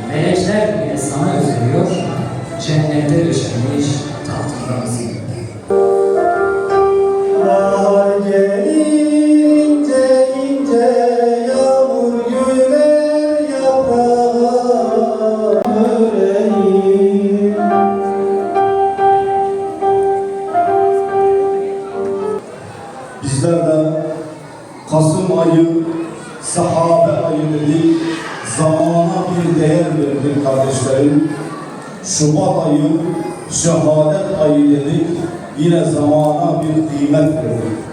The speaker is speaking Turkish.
Melekler bile sana özlüyor, cennette döşenmiş tahtındasın. Bahar gelince ince yağmur güler yaprağa yüreğim. Bizler de Kasım ayı, sahabe ayı dedik, zamana bir değer verdik kardeşlerim. Şubat ayı, şehadet ayı dedik, yine zamana bir kıymet verdik.